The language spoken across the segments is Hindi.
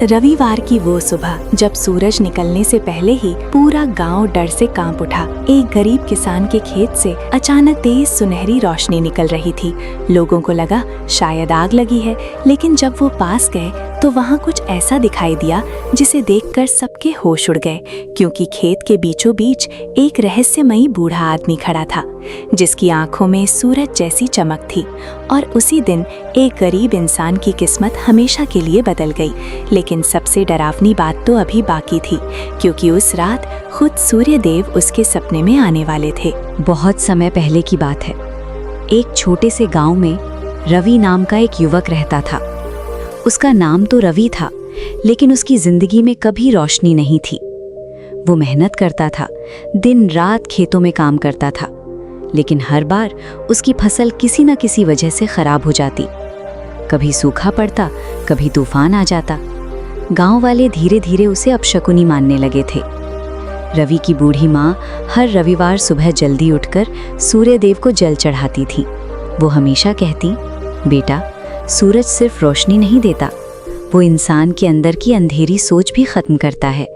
रविवार की वो सुबह जब सूरज निकलने से पहले ही पूरा गांव डर से कांप उठा। एक गरीब किसान के खेत से अचानक तेज सुनहरी रोशनी निकल रही थी। लोगों को लगा शायद आग लगी है, लेकिन जब वो पास गए तो वहाँ कुछ ऐसा दिखाई दिया जिसे देखकर सबके होश उड़ गए, क्योंकि खेत के बीचों बीच एक रहस्यमयी बूढ़ा आदमी खड़ा था जिसकी आंखों में सूरज जैसी चमक थी। और उसी दिन एक गरीब इंसान की किस्मत हमेशा के लिए बदल गई। लेकिन सबसे डरावनी बात तो अभी बाकी थी, क्योंकि उस रात खुद सूर्य देव उसके सपने में आने वाले थे। बहुत समय पहले की बात है। एक छोटे से गांव में रवि नाम का एक युवक रहता था। उसका नाम तो रवि था, लेकिन उसकी जिंदगी में कभी रोशनी नहीं थी। वो मेहनत करता था, दिन रात खेतों में काम करता था, लेकिन हर बार उसकी फसल किसी न किसी वजह से खराब हो जाती। कभी सूखा पड़ता, कभी तूफान आ जाता। गांव वाले धीरे धीरे उसे अपशकुनी मानने लगे थे। रवि की बूढ़ी माँ हर रविवार सुबह जल्दी उठकर सूर्य देव को जल चढ़ाती थी। वो हमेशा कहती, बेटा, सूरज सिर्फ रोशनी नहीं देता, वो इंसान के अंदर की अंधेरी सोच भी खत्म करता है।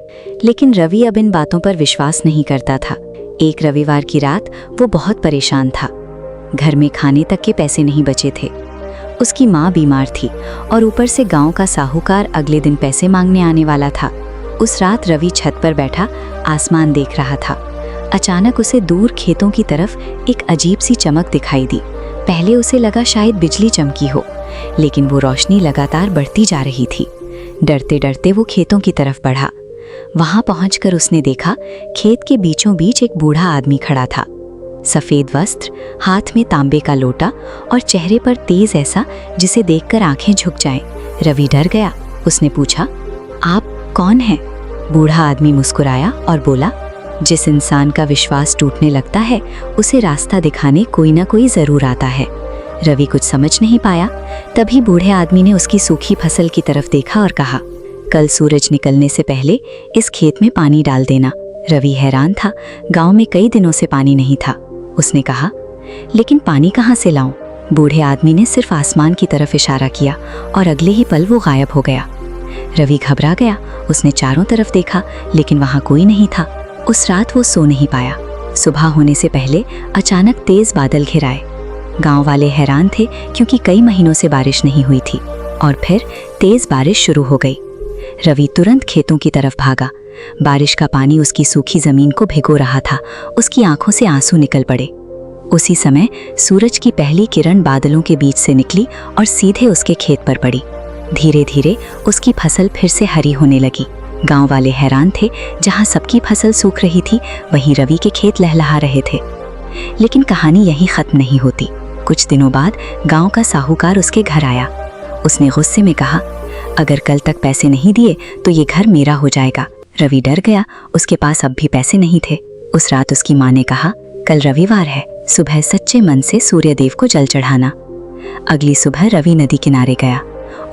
लेकिन रवि अब इन बातों पर विश्वास नहीं करता था। एक रविवार की रात वो बहुत परेशान था। घर में खाने तक के पैसे नहीं बचे थे। उसकी माँ बीमार थी और ऊपर से गांव का साहूकार अगले दिन पैसे मांगने आने वाला था। उस रात रवि छत पर बैठा आसमान देख रहा था। अचानक उसे दूर खेतों की तरफ एक अजीब सी चमक दिखाई दी। पहले उसे लगा शायद बिजली चमकी हो, लेकिन वो रोशनी लगातार बढ़ती जा रही थी। डरते डरते वो खेतों की तरफ बढ़ा। वहां पहुंचकर उसने देखा खेत के बीचों बीच एक बूढ़ा आदमी खड़ा था। सफेद वस्त्र, हाथ में तांबे का लोटा और चेहरे पर तेज ऐसा जिसे देखकर आंखें झुक जाएं। रवि डर गया। उसने पूछा, आप कौन हैं? बूढ़ा आदमी मुस्कुराया और बोला, जिस इंसान का विश्वास टूटने लगता है उसे रास्ता दिखाने कोई ना कोई जरूर आता है। रवि कुछ समझ नहीं पाया। तभी बूढ़े आदमी ने उसकी सूखी फसल की तरफ देखा और कहा, कल सूरज निकलने से पहले इस खेत में पानी डाल देना। रवि हैरान था। गांव में कई दिनों से पानी नहीं था। उसने कहा, लेकिन पानी कहाँ से लाऊं? बूढ़े आदमी ने सिर्फ आसमान की तरफ इशारा किया और अगले ही पल वो गायब हो गया। रवि घबरा गया। उसने चारों तरफ देखा, लेकिन वहां कोई नहीं था। उस रात वो सो नहीं पाया। सुबह होने से पहले अचानक तेज बादल घिर आए। गांव वाले हैरान थे, क्योंकि कई महीनों से बारिश नहीं हुई थी। और फिर तेज बारिश शुरू हो गई। रवि तुरंत खेतों की तरफ भागा। बारिश का पानी उसकी सूखी जमीन को भिगो रहा था। उसकी आंखों से आंसू निकल पड़े। उसी समय सूरज की पहली किरण बादलों के बीच से निकली और सीधे उसके खेत पर पड़ी। धीरे धीरे उसकी फसल फिर से हरी होने लगी। गांव वाले हैरान थे। जहां सबकी फसल सूख रही थी, वहीं रवि के खेत लहलहा रहे थे। लेकिन कहानी यहीं खत्म नहीं होती। कुछ दिनों बाद गांव का साहूकार उसके घर आया। उसने गुस्से में कहा, अगर कल तक पैसे नहीं दिए तो ये घर मेरा हो जाएगा। रवि डर गया। उसके पास अब भी पैसे नहीं थे। उस रात उसकी माँ ने कहा, कल रविवार है, सुबह सच्चे मन से सूर्य देव को जल चढ़ाना। अगली सुबह रवि नदी किनारे गया।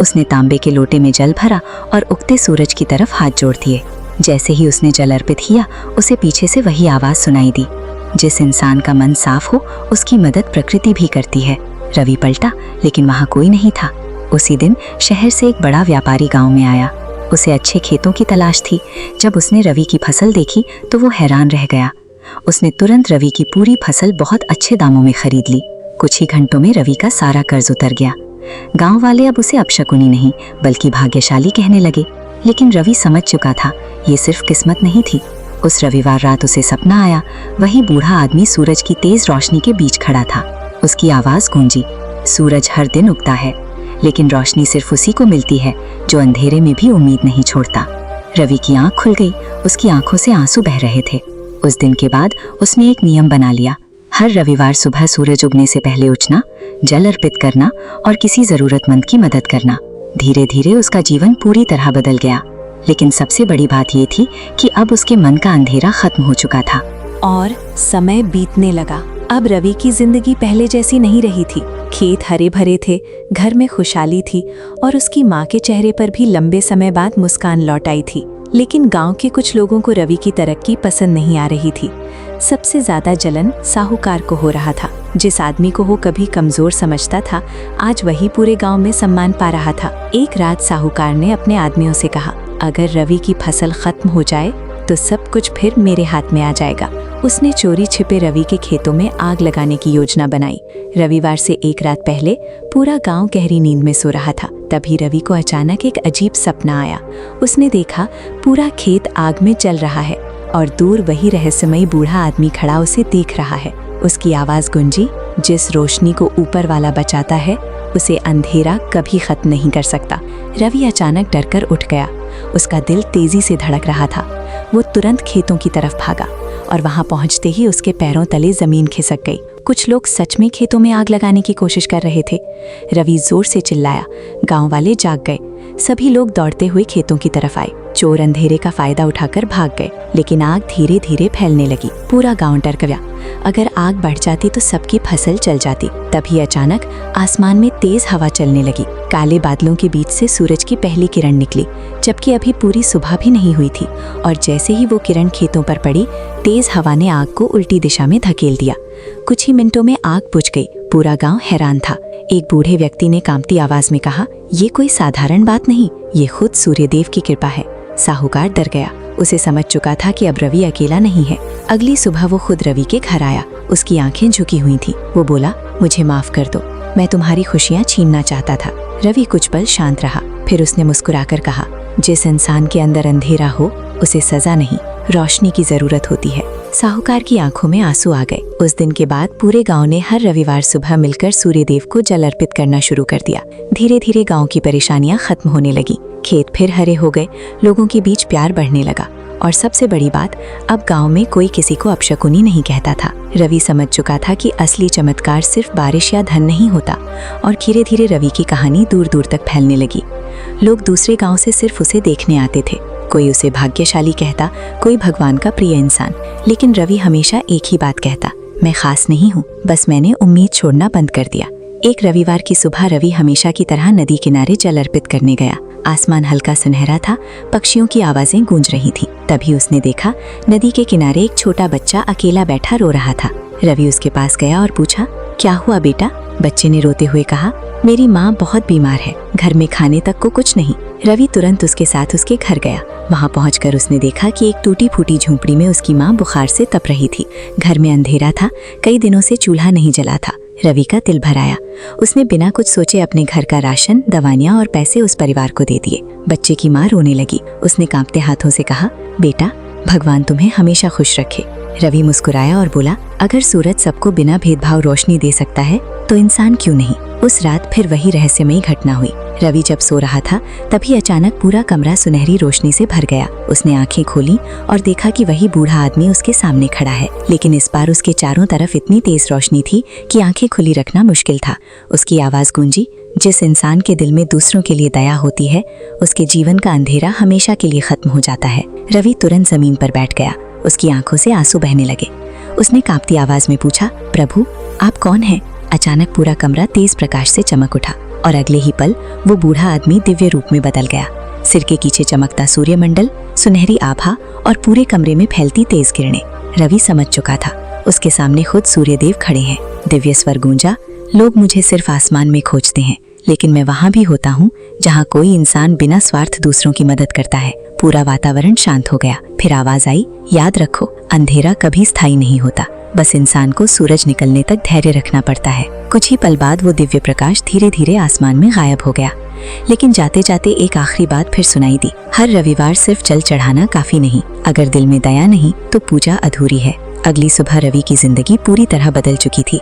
उसने तांबे के लोटे में जल भरा और उगते सूरज की तरफ हाथ जोड़ दिए। जैसे ही उसने जल अर्पित किया, उसे पीछे से वही आवाज सुनाई दी, जिस इंसान का मन साफ हो उसकी मदद प्रकृति भी करती है। रवि पलटा, लेकिन वहां कोई नहीं था। उसी दिन शहर से एक बड़ा व्यापारी गांव में आया। उसे अच्छे खेतों की तलाश थी। जब उसने रवि की फसल देखी तो वो हैरान रह गया। उसने तुरंत रवि की पूरी फसल बहुत अच्छे दामों में खरीद ली। कुछ ही घंटों में रवि का सारा कर्ज उतर गया। गांव वाले अब उसे अपशकुनी नहीं बल्कि भाग्यशाली कहने लगे। लेकिन रवि समझ चुका था, ये सिर्फ किस्मत नहीं थी। उस रविवार रात उसे सपना आया। वही बूढ़ा आदमी सूरज की तेज रोशनी के बीच खड़ा था। उसकी आवाज गूंजी, सूरज हर दिन उगता है, लेकिन रोशनी सिर्फ उसी को मिलती है जो अंधेरे में भी उम्मीद नहीं छोड़ता। रवि की आंख खुल गई। उसकी आंखों से आंसू बह रहे थे। उस दिन के बाद उसने एक नियम बना लिया, हर रविवार सुबह सूरज उगने से पहले उठना, जल अर्पित करना और किसी जरूरतमंद की मदद करना। धीरे धीरे उसका जीवन पूरी तरह बदल गया। लेकिन सबसे बड़ी बात ये थी कि अब उसके मन का अंधेरा खत्म हो चुका था। और समय बीतने लगा। अब रवि की जिंदगी पहले जैसी नहीं रही थी। खेत हरे भरे थे, घर में खुशहाली थी और उसकी माँ के चेहरे पर भी लंबे समय बाद मुस्कान लौट आई थी। लेकिन गांव के कुछ लोगों को रवि की तरक्की पसंद नहीं आ रही थी। सबसे ज्यादा जलन साहूकार को हो रहा था। जिस आदमी को वो कभी कमजोर समझता था, आज वही पूरे गांव में सम्मान पा रहा था। एक रात साहूकार ने अपने आदमियों से कहा, अगर रवि की फसल खत्म हो जाए तो सब कुछ फिर मेरे हाथ में आ जाएगा। उसने चोरी छिपे रवि के खेतों में आग लगाने की योजना बनाई। रविवार से एक रात पहले पूरा गांव गहरी नींद में सो रहा था। तभी रवि को अचानक एक अजीब सपना आया। उसने देखा पूरा खेत आग में जल रहा है और दूर वही रहस्यमयी बूढ़ा आदमी खड़ा उसे देख रहा है। उसकी आवाज गूंजी, जिस रोशनी को ऊपर वाला बचाता है उसे अंधेरा कभी खत्म नहीं कर सकता। रवि अचानक डरकर उठ गया। उसका दिल तेजी से धड़क रहा था। वो तुरंत खेतों की तरफ भागा और वहां पहुंचते ही उसके पैरों तले जमीन खिसक गई। कुछ लोग सच में खेतों में आग लगाने की कोशिश कर रहे थे। रवि जोर से चिल्लाया। गांव वाले जाग गए। सभी लोग दौड़ते हुए खेतों की तरफ आए। चोर अंधेरे का फायदा उठाकर भाग गए, लेकिन आग धीरे धीरे फैलने लगी। पूरा गांव डर गया। अगर आग बढ़ जाती तो सबकी फसल जल जाती। तभी अचानक आसमान में तेज हवा चलने लगी। काले बादलों के बीच से सूरज की पहली किरण निकली, जबकि अभी पूरी सुबह भी नहीं हुई थी। और जैसे ही वो किरण खेतों पर पड़ी, तेज हवा ने आग को उल्टी दिशा में धकेल दिया। कुछ ही मिनटों में आग बुझ गई। पूरा गांव हैरान था। एक बूढ़े व्यक्ति ने कांपती आवाज में कहा, ये कोई साधारण बात नहीं, ये खुद सूर्यदेव की कृपा है। साहूकार डर गया। उसे समझ चुका था कि अब रवि अकेला नहीं है। अगली सुबह वो खुद रवि के घर आया। उसकी आंखें झुकी हुई थीं। वो बोला, मुझे माफ कर दो, मैं तुम्हारी खुशियां छीनना चाहता था। रवि कुछ पल शांत रहा, फिर उसने मुस्कुराकर कहा, जिस इंसान के अंदर अंधेरा हो उसे सजा नहीं, रोशनी की जरूरत होती है। साहूकार की आंखों में आंसू आ गए। उस दिन के बाद पूरे गांव ने हर रविवार सुबह मिलकर सूर्यदेव को जल अर्पित करना शुरू कर दिया। धीरे धीरे गांव की परेशानियां खत्म होने लगी। खेत फिर हरे हो गए। लोगों के बीच प्यार बढ़ने लगा। और सबसे बड़ी बात, अब गांव में कोई किसी को अपशकुनी नहीं कहता था। रवि समझ चुका था कि असली चमत्कार सिर्फ बारिश या धन नहीं होता। और धीरे धीरे रवि की कहानी दूर दूर तक फैलने लगी। लोग दूसरे गांव से सिर्फ उसे देखने आते थे। कोई उसे भाग्यशाली कहता, कोई भगवान का प्रिय इंसान। लेकिन रवि हमेशा एक ही बात कहता, मैं खास नहीं हूँ, बस मैंने उम्मीद छोड़ना बंद कर दिया। एक रविवार की सुबह रवि हमेशा की तरह नदी किनारे जल अर्पित करने गया। आसमान हल्का सुनहरा था, पक्षियों की आवाजें गूंज रही थी। तभी उसने देखा नदी के किनारे एक छोटा बच्चा अकेला बैठा रो रहा था। रवि उसके पास गया और पूछा, क्या हुआ बेटा? बच्चे ने रोते हुए कहा, मेरी माँ बहुत बीमार है, घर में खाने तक को कुछ नहीं। रवि तुरंत उसके साथ उसके घर गया। वहाँ पहुंचकर उसने देखा कि एक टूटी फूटी झोंपड़ी में उसकी माँ बुखार से तप रही थी। घर में अंधेरा था, कई दिनों से चूल्हा नहीं जला था। रवि का दिल भर आया। उसने बिना कुछ सोचे अपने घर का राशन, दवाइयाँ और पैसे उस परिवार को दे दिए। बच्चे की माँ रोने लगी। उसने कांपते हाथों से कहा, बेटा, भगवान तुम्हें हमेशा खुश रखे। रवि मुस्कुराया और बोला, अगर सूरज सबको बिना भेदभाव रोशनी दे सकता है तो इंसान क्यों नहीं। उस रात फिर वही रहस्यमयी घटना हुई। रवि जब सो रहा था तभी अचानक पूरा कमरा सुनहरी रोशनी से भर गया। उसने आंखें खोली और देखा कि वही बूढ़ा आदमी उसके सामने खड़ा है, लेकिन इस बार उसके चारों तरफ इतनी तेज रोशनी थी कि आंखें खुली रखना मुश्किल था। उसकी आवाज गूंजी, जिस इंसान के दिल में दूसरों के लिए दया होती है उसके जीवन का अंधेरा हमेशा के लिए खत्म हो जाता है। रवि तुरंत जमीन पर बैठ गया। उसकी आंखों से आंसू बहने लगे। उसने कांपती आवाज में पूछा, प्रभु आप कौन हैं? अचानक पूरा कमरा तेज प्रकाश से चमक उठा और अगले ही पल वो बूढ़ा आदमी दिव्य रूप में बदल गया। सिर के नीचे चमकता सूर्यमंडल, सुनहरी आभा और पूरे कमरे में फैलती तेज किरणें। रवि समझ चुका था, उसके सामने खुद सूर्यदेव खड़े हैं। दिव्य स्वर गूंजा, लोग मुझे सिर्फ आसमान में खोजते हैं, लेकिन मैं वहां भी होता हूँ जहाँ कोई इंसान बिना स्वार्थ दूसरों की मदद करता है। पूरा वातावरण शांत हो गया। फिर आवाज आई, याद रखो, अंधेरा कभी स्थायी नहीं होता, बस इंसान को सूरज निकलने तक धैर्य रखना पड़ता है। कुछ ही पल बाद वो दिव्य प्रकाश धीरे धीरे आसमान में गायब हो गया। लेकिन जाते जाते एक आखिरी बात फिर सुनाई दी, हर रविवार सिर्फ जल चढ़ाना काफी नहीं, अगर दिल में दया नहीं तो पूजा अधूरी है। अगली सुबह रवि की जिंदगी पूरी तरह बदल चुकी थी।